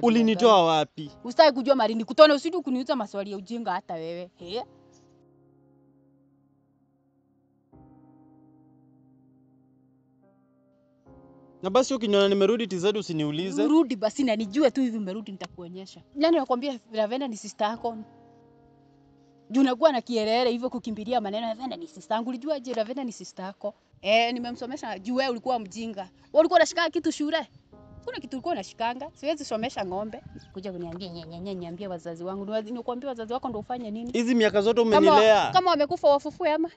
Ulinitoa wapi? Usitaki kujua Marindi kutona, usidi kuniuliza maswali ya ujinga hata wewe. Na basi ukiniona nimerudi TZ usiniulize. Urudi basi na nijue tu hivi umerudi nitakuonyesha. Nani anakuambia Lavenda ni sister yako? Juu unakuwa na kielele hivyo kukimbilia maneno Lavenda ni sister yangu. Ulijua je Lavenda ni sister yako? Nimemsomesha juu wewe ulikuwa mjinga. Wewe ulikuwa unashika kitu shule? Kuna kitu ulikuwa unashikanga? Siwezi somesha ng'ombe. Kuja kuniambia niambie wazazi wangu. Nikwambia wazazi wako ndio ufanye nini? Hizi miaka zote umenilea. Kama wamekufa wafufue ama?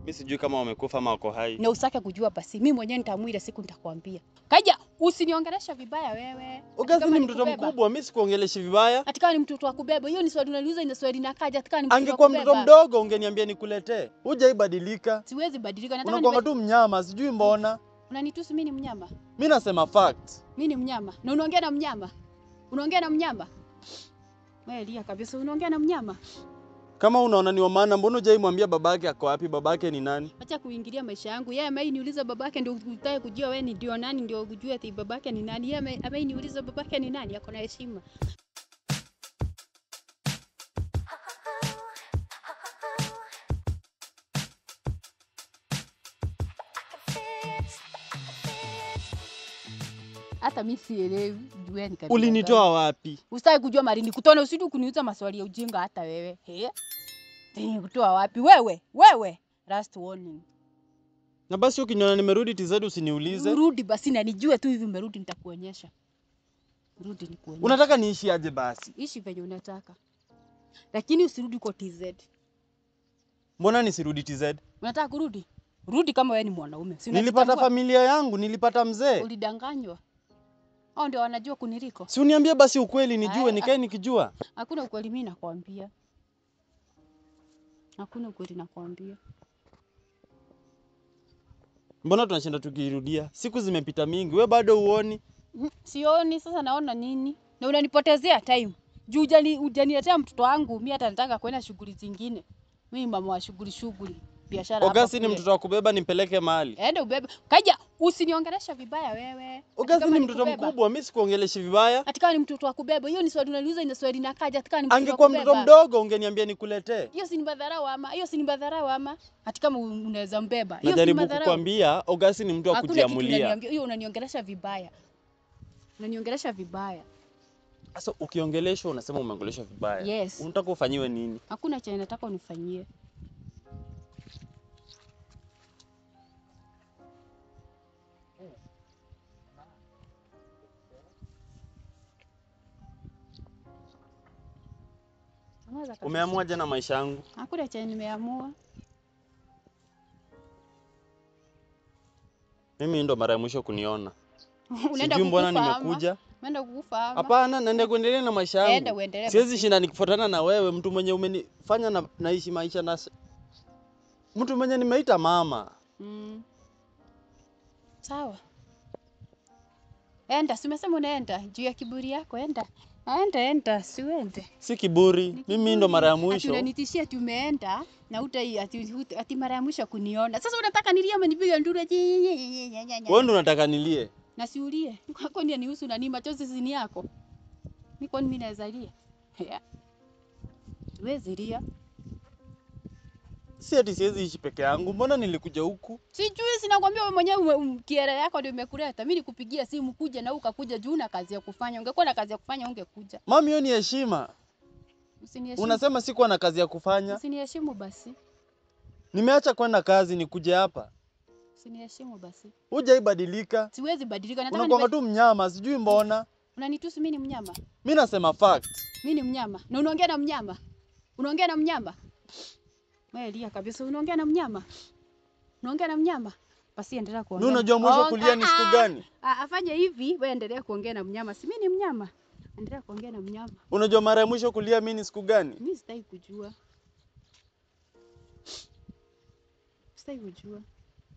Mimi sijui kama wamekufa ama wako hai. Na usake kujua basi. Mimi mwenyewe nitamuita siku nitakwambia. Kaja usiniongelesha vibaya wewe. Ugazi ni mtoto mkubwa, mimi sikuongeleshi vibaya. Atikani mtoto wa kubeba. Hiyo ni swali unaliuliza, ina swali na kaja. Atikani mtoto angekuwa mtoto mdogo ungeniambia nikuletee. Hujaibadilika. Siwezi badilika. Nataka unakuwa tu mnyama, sijui mbona. Unanitusi mimi ni mnyama? Mimi nasema fact. Mimi ni mnyama. Na unaongea na mnyama? Unaongea na mnyama? Wewe lia kabisa, unaongea na mnyama? Kama unaona ni wa maana, mbona hujaimwambia babake ako wapi? Babake ni nani? Acha kuingilia maisha yangu. Yeye ameniuliza babake ndio utake kujua wewe ni ndio nani, ndio kujua ati babake ni nani. Yeye ameniuliza babake ni nani, ako na heshima. Hata mimi sielewi jueni kabisa. Ulinitoa wapi? Usitaki kujua Marindi kutona, usidi kuniuliza maswali ya ujinga hata wewe. Kutoa wapi wewe? Last warning. Na basi ukiniona nimerudi TZ usiniulize. Urudi basi na nijue tu hivi umerudi nitakuonyesha. Rudi nikuonyeshe. Unataka niishi aje basi? Ishi venye unataka. Lakini usirudi kwa TZ. Mbona nisirudi TZ? Unataka kurudi? Rudi kama wewe ni mwanaume. Nilipata familia yangu, nilipata mzee. Ulidanganywa. Hao ndio wanajua kuniliko. Si uniambie basi ukweli nijue, nikae nikijua. Hakuna ukweli mimi nakwambia. Hakuna ukweli nakwambia. Mbona tunashinda tukirudia? Siku zimepita mingi, wewe bado uoni? Sioni, sasa naona nini? Na unanipotezea time. Juu hujaniletea mtoto wangu, mimi hata nataka kwenda shughuli zingine. Mimi mama wa shughuli. Biashara hapa. Ogasi ni mtoto wa kubeba nimpeleke mahali. Ende ubebe. Kaja usiniongelesha vibaya wewe. Ogasi ni mtoto mkubwa, mimi sikuongeleshi vibaya. Atikani mtoto wa kubeba. Hiyo ni swali unaliuliza, ina swali na kaja. Atikani mtoto wa angekuwa kubeba. Mtoto mdogo ungeniambia nikuletee. Hiyo si ni madharau ama? Hiyo si ni madharau ama? Atikama unaweza mbeba. Hiyo najaribu kukwambia Ogasi ni mtu wa kujiamulia. Hiyo unaniongelesha vibaya. Unaniongelesha vibaya. Sasa ukiongeleshwa unasema umeongeleshwa vibaya. Yes. Unataka ufanyiwe nini? Hakuna cha nataka unifanyie. Umeamua jana maisha yangu? Hakuna cha nimeamua. Mimi ndo mara ya mwisho kuniona. Unaenda kukufa mbona nimekuja? Unaenda kukufa ama? Hapana, naenda kuendelea na maisha yangu. Enda uendelee. Siwezi shinda nikifuatana na wewe, mtu mwenye umenifanya naishi maisha na mtu mwenye nimeita mama. Sawa. Enda, si umesema unaenda juu ya kiburi yako, enda. Enda, si uende. Si kiburi, mimi ndo mara ya mwisho. Ati unanitishia ati umeenda na ati mara ya mwisho kuniona. Sasa unataka nilie ama nipige nduru? Wewe ndo unataka nilie. Na siulie. Kwako ni nihusu na nini? Machozi zini yako. Mimi kwani mimi naweza lia? Wewe lia. Si ati siwezi ishi peke yangu. Mbona nilikuja huku? Sijui, sinakwambia wewe mwenyewe kiera yako ndio imekuleta. Mimi nikupigia simu kuja na ukakuja juu na kazi ya kufanya. Ungekuwa na kazi ya kufanya ungekuja. Mami, hiyo ni heshima. Usiniheshimu. Unasema sikuwa na kazi ya kufanya. Usiniheshimu basi. Nimeacha kwenda kazi nikuje hapa. Usiniheshimu basi. Hujaibadilika. Siwezi badilika, nataka unakuwa tu mnyama, sijui mbona. Unanitusi mimi ni mnyama? Mimi nasema fact. Mimi ni mnyama. Na unaongea na mnyama? Unaongea na mnyama? Wewe lia kabisa, unaongea na mnyama? Unaongea na mnyama? Basi endelea kuongea. Mimi unajua mwisho kulia ni siku gani? Afanye hivi, wewe endelea kuongea na mnyama. Si mimi ni mnyama. Endelea kuongea na mnyama. Unajua mara ya mwisho kulia mimi ni siku gani? Mimi sitaki kujua. Sitaki kujua.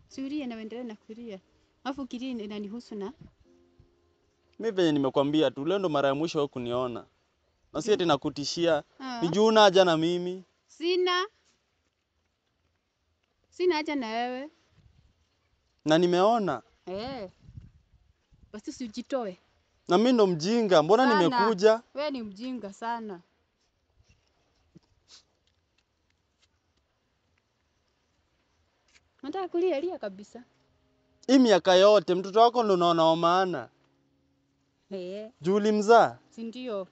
Siulie na endelea na kulia. Alafu kilia inanihusu na mimi venye nimekwambia tu, leo ndo mara ya mwisho kuniona. Na si eti nakutishia. Nijuna haja na mimi. Sina haja na wewe. Na nimeona. Basi usijitoe. Na mimi ndo mjinga, mbona Sana. nimekuja? Wewe ni mjinga sana. Nataka kulia kabisa. Hii miaka yote mtoto wako ndo unaona maana. Juu ulimzaa? Si ndio?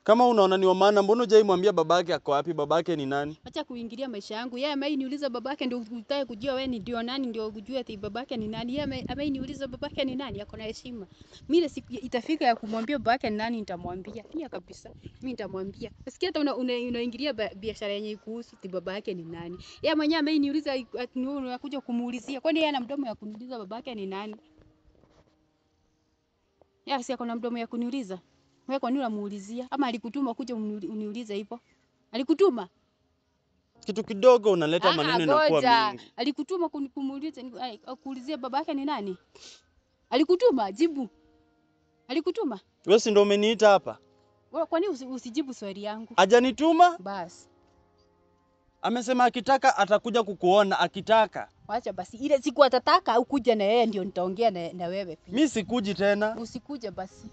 Kama unaona ni wa maana, mbona hujaimwambia babake ako wapi? Babake ni nani? Acha kuingilia maisha yangu. Yeye ameniuliza babake ndio utake kujua wewe ni ndio nani ndio kujua ati babake ni nani. Yeye ameniuliza babake ni nani, ako na heshima. Mimi siku itafika ya kumwambia babake ni nani nitamwambia. Pia kabisa. Mimi nitamwambia. Sikia hata unaingilia biashara yenye kuhusu ati babake ni nani. Yeye mwenyewe ameniuliza unakuja kumuulizia. Kwani yeye ana mdomo ya kuniuliza babake ni nani? Yeye si ako na mdomo ya kuniuliza. Wewe kwa nini unamuulizia? Ama alikutuma kuja uniulize hivyo? Alikutuma? Kitu kidogo unaleta maneno inakuwa mingi. Alikutuma kumuuliza kuulizia babake ni nani? Alikutuma? Jibu. Alikutuma? Wewe si ndio umeniita hapa? Wewe kwa nini usijibu swali yangu? Hajanituma? Basi. Amesema akitaka atakuja kukuona akitaka. Wacha basi. Ile siku atataka au kuja na yeye ndio nitaongea na wewe pia. Mimi sikuji tena. Usikuja basi.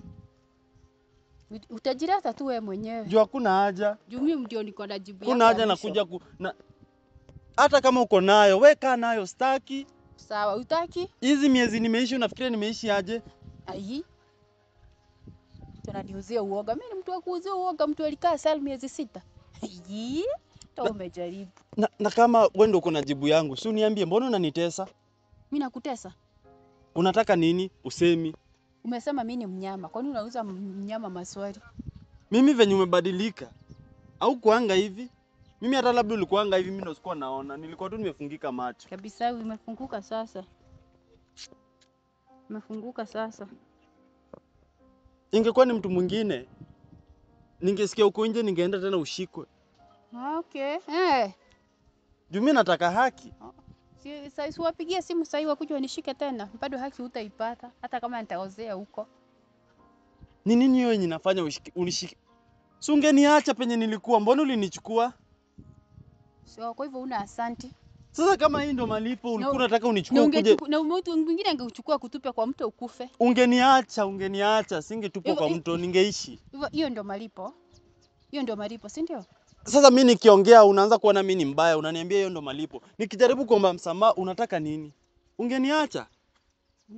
Utajirata tu wewe mwenyewe. Juu hakuna haja. Juu mimi ndio niko na jibu yako. Kuna haja na kuja hata kama uko nayo, weka nayo staki. Sawa, utaki? Hizi miezi nimeishi unafikiria nimeishi aje? Ai. Tunaniuzia uoga. Mimi ni mtu wa kuuzia uoga, mtu alikaa sal miezi 6. Ai. Toa umejaribu. Na kama wewe ndio uko na jibu yangu, si uniambie mbona unanitesa? Mimi nakutesa. Unataka nini? Usemi. Umesema mimi ni mnyama. Kwa nini unauza mnyama maswali? Mimi venye umebadilika. Au kuanga hivi? Mimi hata labda ulikuanga hivi mimi ndo sikuwa naona. Nilikuwa tu nimefungika macho. Kabisa umefunguka sasa. Umefunguka sasa. Ingekuwa ni mtu mwingine, ningesikia uko nje ningeenda tena ushikwe. Okay. Juu mimi nataka haki. Si wapigie simu sasa hivi wakuja wanishike tena. Bado haki utaipata hata kama nitaozea huko. Ni nini hiyo yenye inafanya unishike? Si ungeniacha penye nilikuwa, mbona ulinichukua? So kwa hivyo una asanti. Sasa kama hii ndo malipo ulikuwa unataka unichukue ukuje. Na mtu mwingine angekuchukua kutupe kwa mto ukufe. Ungeniacha, singetupa kwa mto ningeishi. Hiyo ndo malipo. Hiyo ndo malipo, si ndio? Sasa mimi nikiongea unaanza kuona mimi ni mbaya, unaniambia hiyo ndo malipo. Nikijaribu kuomba msamaha unataka nini? Ungeniacha?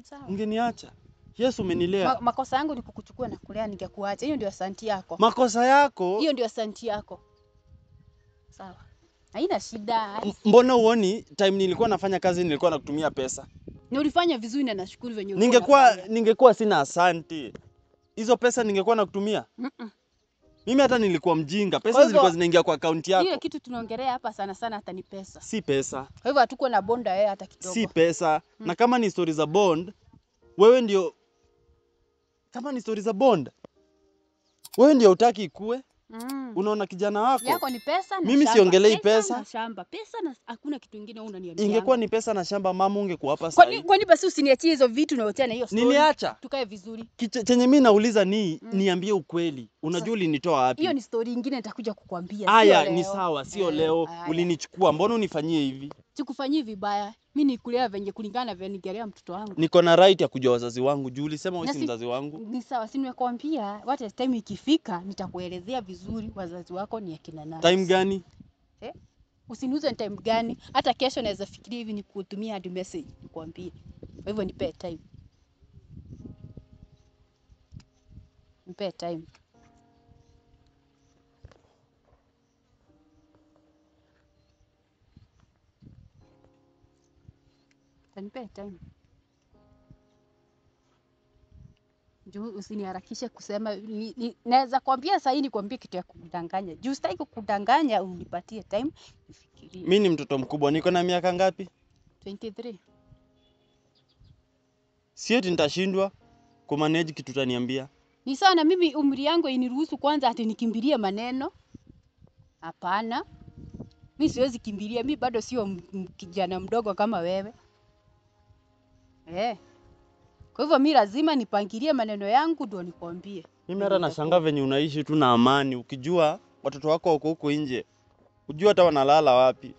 Sawa. Ungeniacha. Yesu umenilea. Makosa yangu ni kukuchukua na kulea ningekuacha. Hiyo ndio asanti yako. Makosa yako? Hiyo ndio asanti yako. Sawa. Haina shida. Mbona uoni time nilikuwa nafanya kazi nilikuwa nakutumia pesa? Na ulifanya vizuri na nashukuru venye ningekuwa sina asante. Hizo pesa ningekuwa nakutumia? Mimi hata nilikuwa mjinga. Pesa zilikuwa zinaingia kwa account yako. Ile kitu tunaongelea hapa sana sana hata ni pesa. Si pesa. Kwa hivyo hatuko na bond yeye hata kidogo. Si pesa. Na kama ni stories za bond, wewe ndio kama ni stories za bond, wewe ndio hutaki ikue. Unaona kijana wako yako ni pesa na mimi siongelei pesa na shamba. Pesa na hakuna kitu kingine unaniambia. Ingekuwa ni pesa na shamba mama ungekuwa hapa sasa. Kwani basi usiniachie hizo vitu na yote na hiyo story. Niliacha. Tukae vizuri. Chenye mimi nauliza niambie ukweli. Unajua ulinitoa wapi? Hiyo ni story nyingine nitakuja kukwambia. Aya ni sawa, sio leo. Ulinichukua, mbona unifanyie hivi? Sikufanyii vibaya. Mimi nikulea venye kulingana na venye nigelea mtoto wangu. Niko na right ya kujua wazazi wangu. Juu ulisema wewe si mzazi wangu. Ni sawa, si nimekwambia what time ikifika nitakuelezea vizuri wazazi wako ni akina nani. Time gani? Usiniuze time gani? Hata kesho naweza fikiria hivi nikutumia hadi message nikwambie. Kwa hivyo nipe time. Nipe time. Nipe time. Juu usiniharakishe kusema naweza kwambia sasa hii nikwambie kitu ya kudanganya. Juu sitaki kukudanganya unipatie time nifikirie. Mimi ni mtoto mkubwa, niko na miaka ngapi? 23. Sio eti nitashindwa kumanage kitu utaniambia. Ni sawa na mimi umri yangu iniruhusu kwanza ati nikimbilie maneno. Hapana. Mimi siwezi kimbilia, mimi bado sio kijana mdogo kama wewe. Kwa hivyo mimi lazima nipangilie maneno yangu ndio nikwambie. Mimi hata nashangaa venye unaishi tu na amani ukijua watoto wako wako huko nje. Unajua hata wanalala wapi?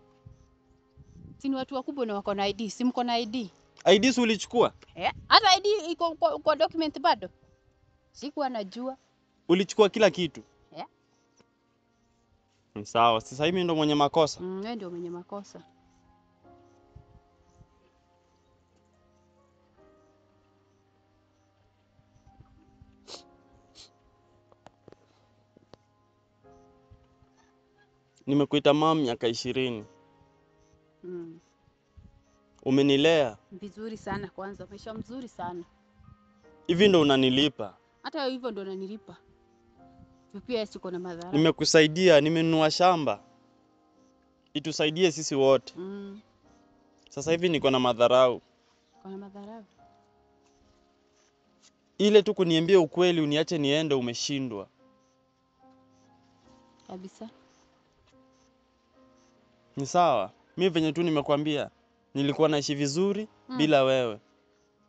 Si ni watu wakubwa na wako na ID, si mko na ID? ID ulichukua? Hata ID iko kwa document bado. Sikuwa najua. Ulichukua kila kitu? Sawa, sasa mimi ndo mwenye makosa. Wewe ndio mwenye makosa. Nimekuita mama miaka 20. Umenilea vizuri sana kwanza, maisha mzuri sana. Hivi ndo unanilipa? Hata hivyo ndo unanilipa. Pia siko na madhara. Nimekusaidia, nimenunua shamba. Itusaidie sisi wote. Sasa hivi niko na madharau. Kuna madharau. Ile tu kuniambia ukweli uniache niende umeshindwa. Kabisa. Ni sawa. Mimi venye tu nimekwambia nilikuwa naishi vizuri bila wewe.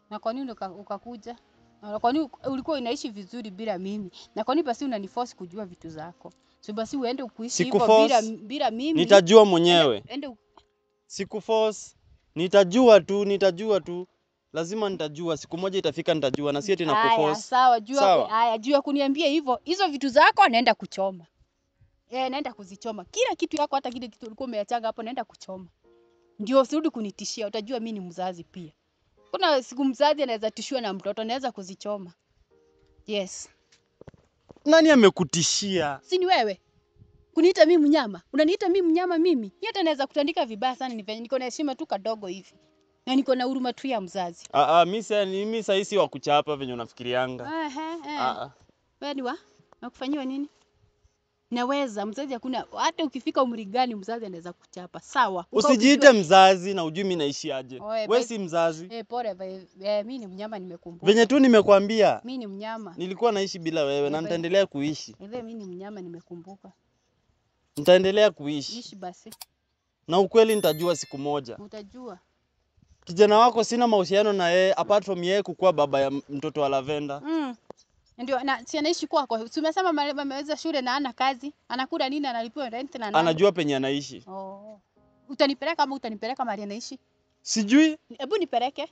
Na kwa nini ukakuja? Na kwa nini ulikuwa unaishi vizuri bila mimi? Na kwa nini basi unaniforce kujua vitu zako? So basi uende kuishi hivyo bila mimi. Nitajua mwenyewe. Sikuforce. Nitajua tu. Lazima nitajua. Siku moja itafika nitajua na si eti nakuforce. Sawa, jua. Haya, jua kuniambia hivyo. Hizo vitu zako naenda kuchoma. Naenda kuzichoma. Kila kitu yako, hata kile kitu ulikuwa umeachanga hapo naenda kuchoma. Ndio usirudi kunitishia. Utajua mimi ni mzazi pia. Kuna siku mzazi anaweza tishiwa na mtoto, anaweza kuzichoma. Yes. Nani amekutishia? Si ni wewe. Kuniita mimi mnyama. Unaniita mimi mnyama mimi? Hata naweza kutandika vibaya sana niko na heshima tu kadogo hivi. Na niko na huruma tu ya mzazi. Mimi sasa hizi wa kuchapa venye unafikirianga. Wewe ni nakufanyia nini? Naweza mzazi hakuna, hata ukifika umri gani mzazi anaweza kuchapa. Sawa. Usijiite mzazi na ujui mimi naishi aje. Wewe si mzazi. Pole mimi ni mnyama nimekumbuka. Venye tu nimekwambia. Mimi ni mnyama. Nilikuwa naishi bila wewe na nitaendelea kuishi. Mimi ni mnyama nimekumbuka. Nitaendelea kuishi. Ishi basi. Na ukweli nitajua siku moja. Utajua. Kijana wako sina mahusiano na yeye apart from yeye kukuwa baba ya mtoto wa Lavenda. Ndio na si anaishi kwako. Tumesema ameweza shule na ana kazi. Anakula nini, analipiwa rent na nani? Anajua penye anaishi. Utanipeleka ama utanipeleka mahali anaishi? Sijui. Hebu nipeleke.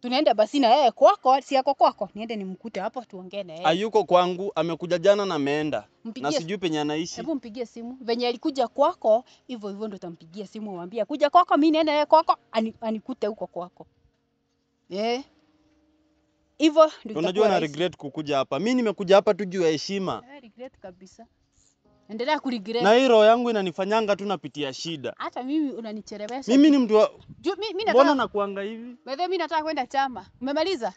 Tunaenda basi na yeye kwako, si yako kwako. Niende nimkute hapo tuongee na yeye. Hayuko kwangu, amekuja jana na ameenda. Na sijui penye anaishi. Hebu mpigie simu. Venye alikuja kwako, hivyo ndo utampigia simu umwambie kuja kwako, mimi naenda naye kwako, anikute huko kwako. Hivyo ndio. Unajua na regret kukuja hapa. Mimi nimekuja hapa tu juu ya heshima. Regret kabisa. Endelea kuregret. Na hii roho yangu inanifanyanga tu napitia shida. Hata mimi unanichelewesha. Mimi ni mtu wa mimi nataka. Mbona nakuanga hivi? Wewe mimi nataka kwenda chama. Umemaliza?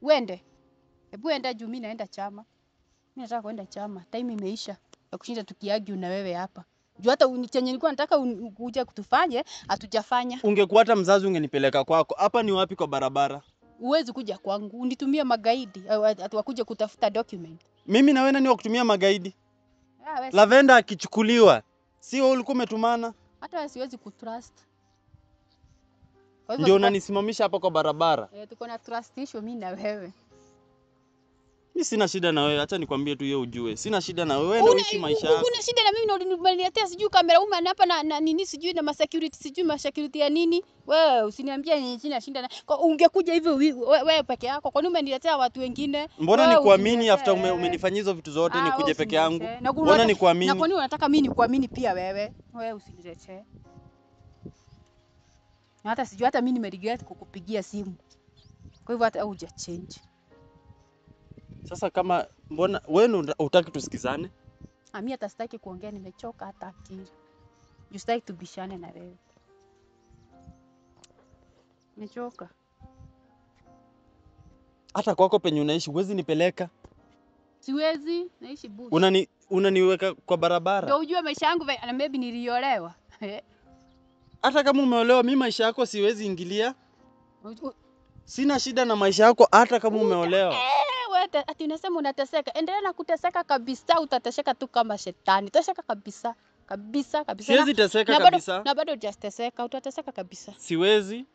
Uende. Hebu enda juu, mimi naenda chama. Mimi nataka kwenda chama. Time imeisha. Ya kushinda tukiargue na wewe hapa. Juu hata chenye nilikuwa nataka uje kutufanye, hatujafanya. Ungekuwa hata mzazi ungenipeleka kwako. Hapa ni wapi kwa barabara? Uwezi kuja kwangu. Unitumie magaidi atakuja kutafuta document. Mimi na wewe nani wa kutumia magaidi? Lavenda akichukuliwa. Sio ulikuwa umetumana? Hata wewe siwezi kutrust. Kwa hivyo ndio unanisimamisha hapa kwa barabara. Tuko na trust issue mimi na wewe. Mimi sina shida na wewe, acha nikwambie tu yeye ujue. Sina shida na wewe, ndio uishi maisha yako. Una shida na mimi na uliniletea sijui kamera hapa na nini sijui na security sijui security ya nini? Wewe usiniambie nini sina shida na. Ungekuja hivyo wewe peke yako. Kwa nini umeniletea watu wengine? Mbona nikuamini after umenifanyia hizo vitu zote nikuje peke yangu? Mbona nikuamini? Na kwa nini unataka mimi nikuamini pia wewe? Wewe usiniletee. Na hata sijui hata mimi nimeregret kukupigia simu. Kwa hivyo hata huja change. Sasa kama mbona wewe hutaki tusikizane? Mimi hata sitaki kuongea, nimechoka hata akili. Sitaki tubishane na wewe. Nimechoka. Hata kwako penye unaishi huwezi nipeleka? Siwezi, naishi bush. Unaniweka kwa barabara? Ndio ujue maisha yangu na maybe niliolewa. Hata kama umeolewa mimi maisha yako siwezi ingilia. Sina shida na maisha yako hata kama umeolewa. Wewe ati unasema unateseka. Endelea na kuteseka kabisa, utateseka tu kama shetani. Utateseka kabisa. Kabisa. Siwezi teseka kabisa. Na bado hujateseka, utateseka kabisa. Siwezi.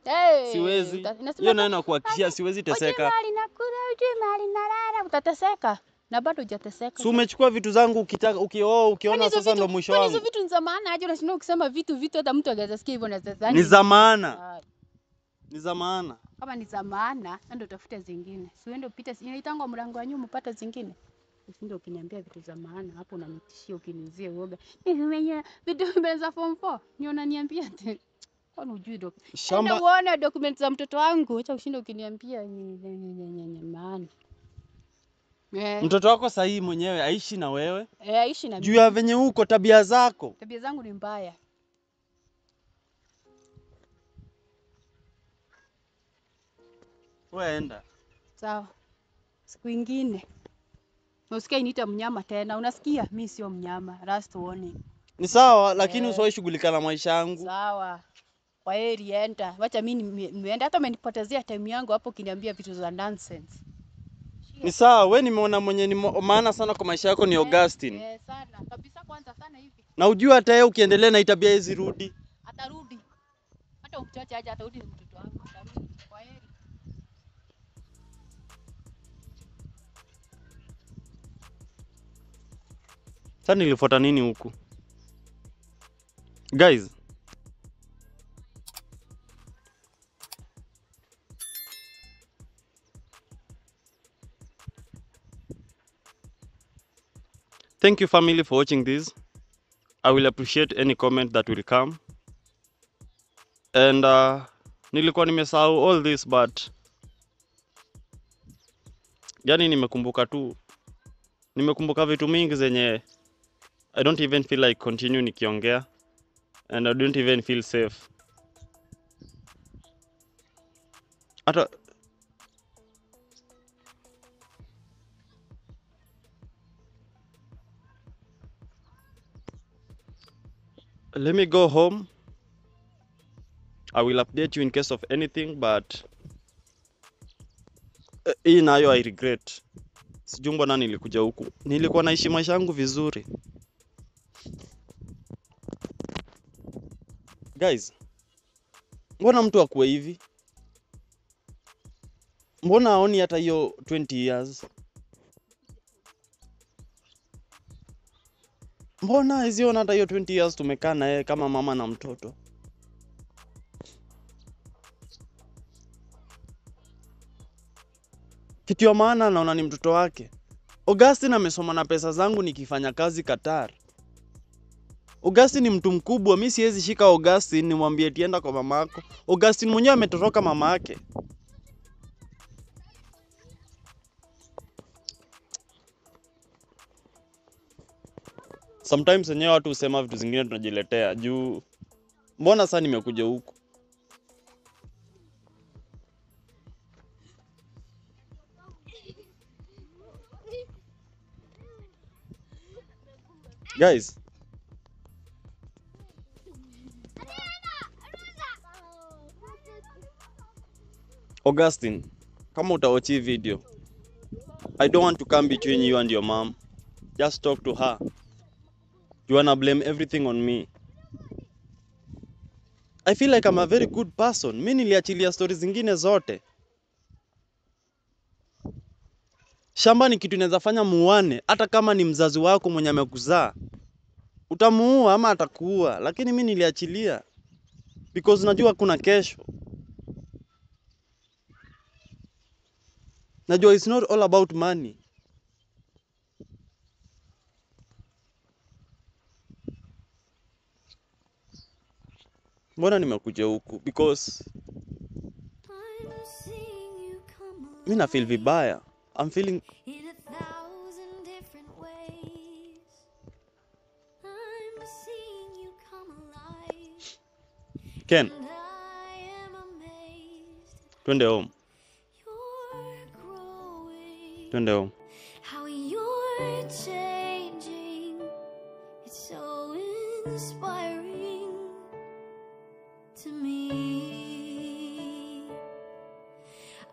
Siwezi. Hiyo nayo nakuhakikishia siwezi teseka. Ujimali nakula, ujimali nalala, utateseka. Na bado hujateseka. Si umechukua vitu zangu ukitaka ukiona sasa ndo mwisho wangu. Hizo vitu ni za maana aje unashinda ukisema vitu hata mtu angeza sikia hivyo na sasa. Ni za maana. Ni za maana. Kama ni za maana, ndio utafute zingine. Si uende upite, inaitangwa mlango wa nyuma upate zingine. Usinde ukiniambia vitu za maana, hapo unanitishia ukinizie uoga. Mwenye vitu za form 4, ni unaniambia ati kwani hujui shamba uone documents za mtoto wangu, acha usinde ukiniambia ni maana. Mtoto wako sahihi mwenyewe aishi na wewe? Aishi na mimi. Juu ya venye huko tabia zako. Tabia zangu ni mbaya. Wewe enda. Sawa. Siku nyingine. Usikie niita mnyama tena. Unasikia? Mimi sio mnyama. Last warning. Ni sawa, lakini usiwahi shughulika na maisha yangu. Sawa. Kwa heri enda. Wacha mimi nimeenda, hata umenipotezea time yangu hapo ukiniambia vitu za nonsense. Ni sawa, wewe nimeona mwenye ni maana sana kwa maisha yako ni Augustine. Sana. Kabisa kwanza sana hivi. Na ujue hata yeye ukiendelea na tabia hizi rudi. Atarudi. Hata umchache aje atarudi ni mtoto wangu. Atarudi. Kwa heri. Sasa nilifuata nini huku? Guys, thank you family for watching this. I will appreciate any comment that will come. And nilikuwa nimesahau all this but yani nimekumbuka tu. Nimekumbuka vitu mingi zenye I don't even feel like continue nikiongea. And I don't even feel safe. Let me go home. I will update you in case of anything, but hii nayo I regret. Sijui mbona nilikuja huku. Nilikuwa naishi maisha yangu vizuri. Guys, mbona mtu akuwe hivi? Mbona aoni hata hiyo 20 years? Mbona hiziona hata hiyo 20 years tumekaa na yeye kama mama na mtoto? Kitu ya maana naona ni mtoto wake. Augustine amesoma na pesa zangu nikifanya kazi Qatar. Augustine ni mtu mkubwa, mimi siwezi shika Augustine nimwambie tienda kwa mamako. Augustine mwenyewe ametoroka mama yake. Sometimes wenyewe watu husema vitu zingine tunajiletea juu. Mbona sasa nimekuja huku? Guys, Augustine, kama utawachi hii video, I don't want to come between you and your mom. Just talk to her. You wanna blame everything on me. I feel like I'm a very good person. Mimi niliachilia stories zingine zote. Shamba ni kitu inaweza fanya muane, hata kama ni mzazi wako mwenye amekuzaa. Utamuua ama atakuua, lakini mimi niliachilia because najua kuna kesho. Najua it's not all about money. Mbona nimekuja huku? Because mimi na feel vibaya. I'm feeling Ken, twende home. Twende home. How you're changing, it's so inspiring to me.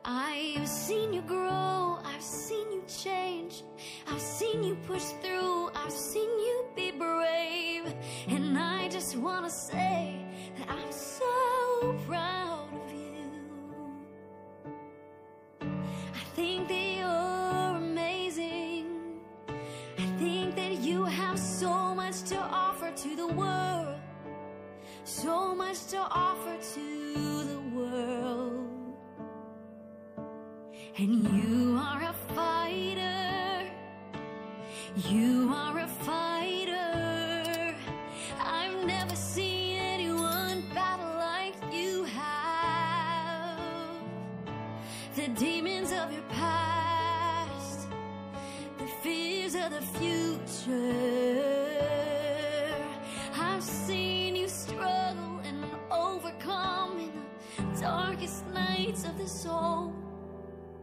I've seen you grow, I've seen you change, I've seen you push through, I've seen you be brave, and I just want to say that I'm so proud of you. I think that you're amazing. I think that you have so much to offer to the world, so much to offer to the world. And you are a fighter. You are a fighter. I've never seen anyone battle like you have. The demons of your past, the fears of the future. I've seen you struggle and overcome in the darkest nights of the soul.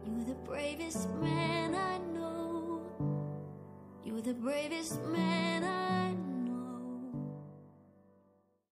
You're the bravest man I know. You're the bravest man I know.